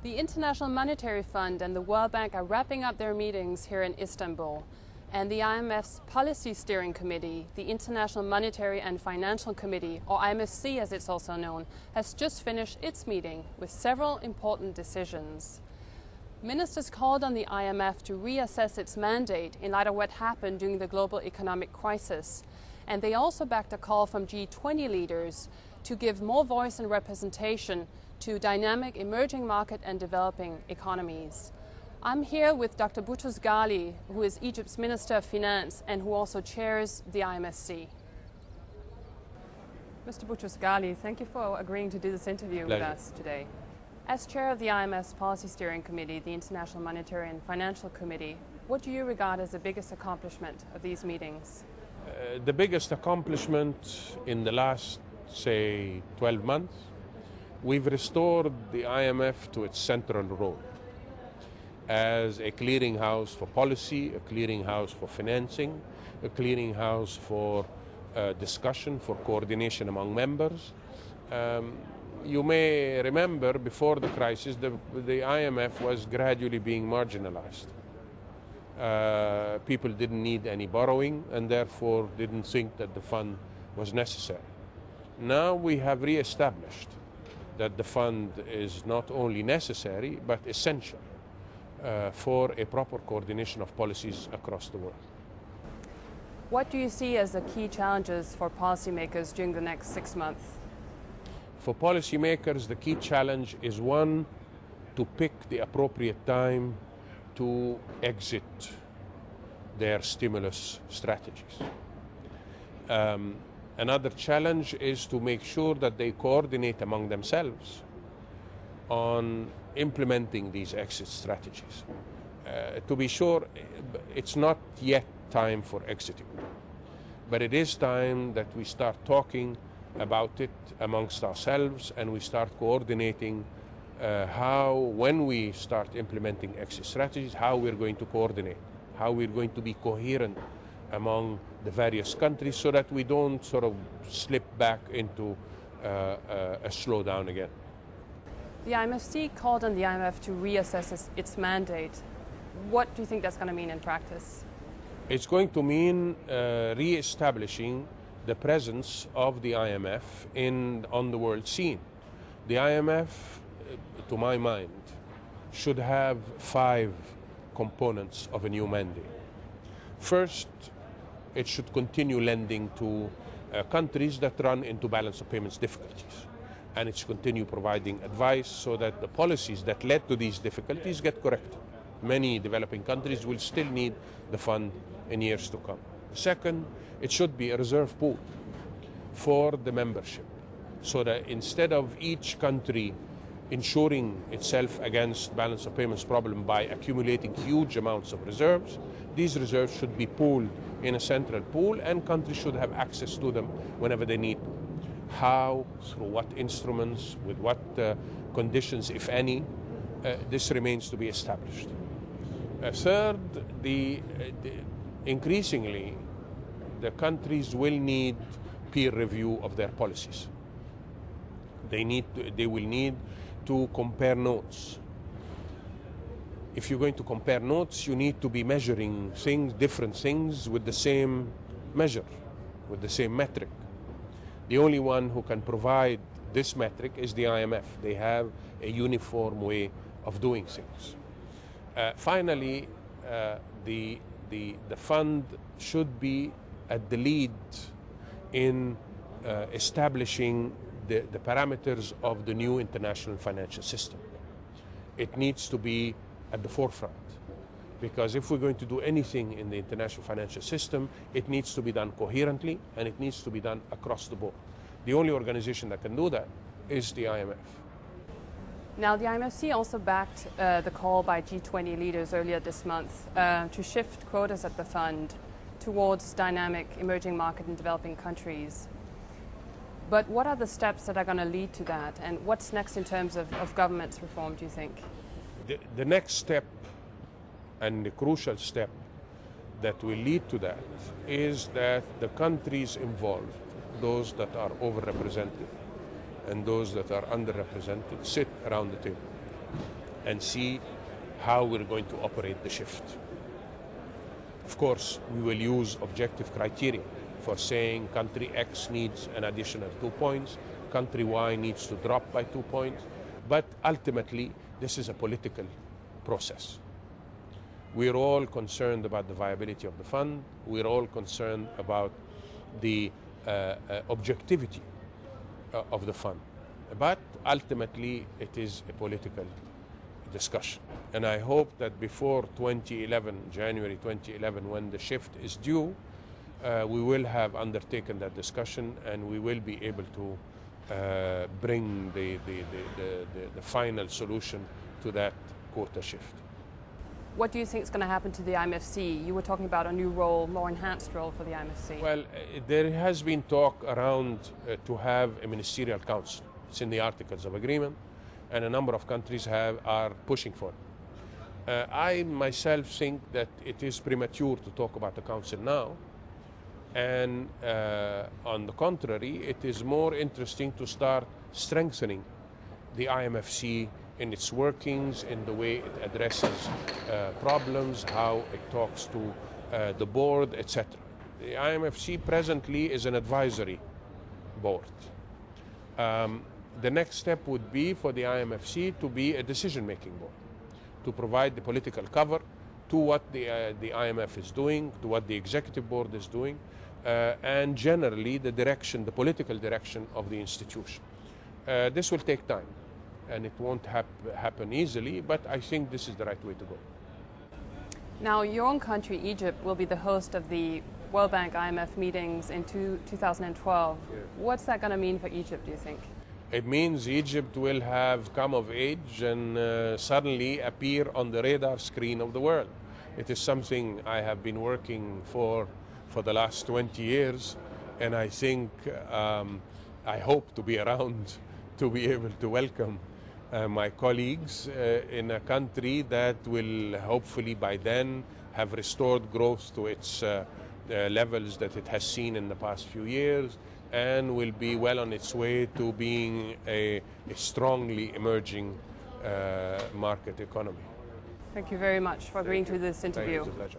The International Monetary Fund and the World Bank are wrapping up their meetings here in Istanbul. And the IMF's Policy Steering Committee, the International Monetary and Financial Committee, or IMFC as it's also known, has just finished its meeting with several important decisions. Ministers called on the IMF to reassess its mandate in light of what happened during the global economic crisis. And they also backed a call from G20 leaders to give more voice and representation to dynamic emerging market and developing economies. I'm here with Dr. Boutros Ghali, who is Egypt's Minister of Finance and who also chairs the IMFC. Mr. Boutros Ghali, thank you for agreeing to do this interview with us today. As chair of the IMF's Policy Steering Committee, the International Monetary and Financial Committee, what do you regard as the biggest accomplishment of these meetings? The biggest accomplishment in the last, say, 12 months, we've restored the IMF to its central role as a clearinghouse for policy, a clearinghouse for financing, a clearinghouse for discussion, for coordination among members. You may remember before the crisis, the IMF was gradually being marginalized. People didn't need any borrowing and therefore didn't think that the fund was necessary. Now we have re-established that the fund is not only necessary but essential for a proper coordination of policies across the world. What do you see as the key challenges for policymakers during the next 6 months? For policymakers, the key challenge is, one, to pick the appropriate time to exit their stimulus strategies. Another challenge is to make sure that they coordinate among themselves on implementing these exit strategies. To be sure, it's not yet time for exiting, but it is time that we start talking about it amongst ourselves and we start coordinating when we start implementing exit strategies, how we're going to coordinate, how we're going to be coherent among the various countries so that we don't sort of slip back into a slowdown again. The IMFC called on the IMF to reassess its mandate. What do you think that's going to mean in practice? It's going to mean re-establishing the presence of the IMF on the world scene. The IMF, to my mind, should have 5 components of a new mandate. First, it should continue lending to countries that run into balance of payments difficulties. And it should continue providing advice so that the policies that led to these difficulties get corrected. Many developing countries will still need the fund in years to come. Second, it should be a reserve pool for the membership, so that instead of each country insuring itself against balance of payments problem by accumulating huge amounts of reserves, these reserves should be pooled in a central pool and countries should have access to them whenever they need them. How, through what instruments, with what conditions, if any, this remains to be established. Third, increasingly, the countries will need peer review of their policies. They will need to compare notes. If you're going to compare notes, you need to be measuring different things with the same measure, with the same metric. The only one who can provide this metric is the IMF. They have a uniform way of doing things. Finally, the fund should be at the lead in establishing the parameters of the new international financial system. It needs to be at the forefront, because if we're going to do anything in the international financial system, it needs to be done coherently and it needs to be done across the board. The only organization that can do that is the IMF. Now, the IMFC also backed the call by G20 leaders earlier this month to shift quotas at the fund towards dynamic emerging market and developing countries. But what are the steps that are going to lead to that, and what's next in terms of governance reform, do you think? The next step, and the crucial step that will lead to that, is that the countries involved, those that are overrepresented and those that are underrepresented, sit around the table and see how we're going to operate the shift. Of course, we will use objective criteria for saying country X needs an additional 2 points, country Y needs to drop by 2 points, but ultimately this is a political process. We're all concerned about the viability of the fund. We're all concerned about the objectivity of the fund. But ultimately, it is a political discussion. And I hope that before 2011, January 2011, when the shift is due, we will have undertaken that discussion and we will be able to bring the final solution to that quota shift. What do you think is going to happen to the IMFC? You were talking about a new role, more enhanced role for the IMFC. Well, there has been talk around to have a ministerial council. It's in the Articles of Agreement, and a number of countries are pushing for it. I myself think that it is premature to talk about the council now, and on the contrary, it is more interesting to start strengthening the IMFC in its workings, in the way it addresses problems, how it talks to the board, etc. The IMFC presently is an advisory board. The next step would be for the IMFC to be a decision-making board, to provide the political cover to what the IMF is doing, to what the executive board is doing, and generally the direction, the political direction of the institution. This will take time, and it won't happen easily, but I think this is the right way to go. Now, your own country, Egypt, will be the host of the World Bank IMF meetings in 2012. Yeah. What's that going to mean for Egypt, do you think? It means Egypt will have come of age and suddenly appear on the radar screen of the world. It is something I have been working for the last 20 years, and I think I hope to be around to be able to welcome my colleagues in a country that will hopefully by then have restored growth to its levels that it has seen in the past few years, and will be well on its way to being a strongly emerging market economy. Thank you very much for agreeing to this interview. Thank you. It's a pleasure.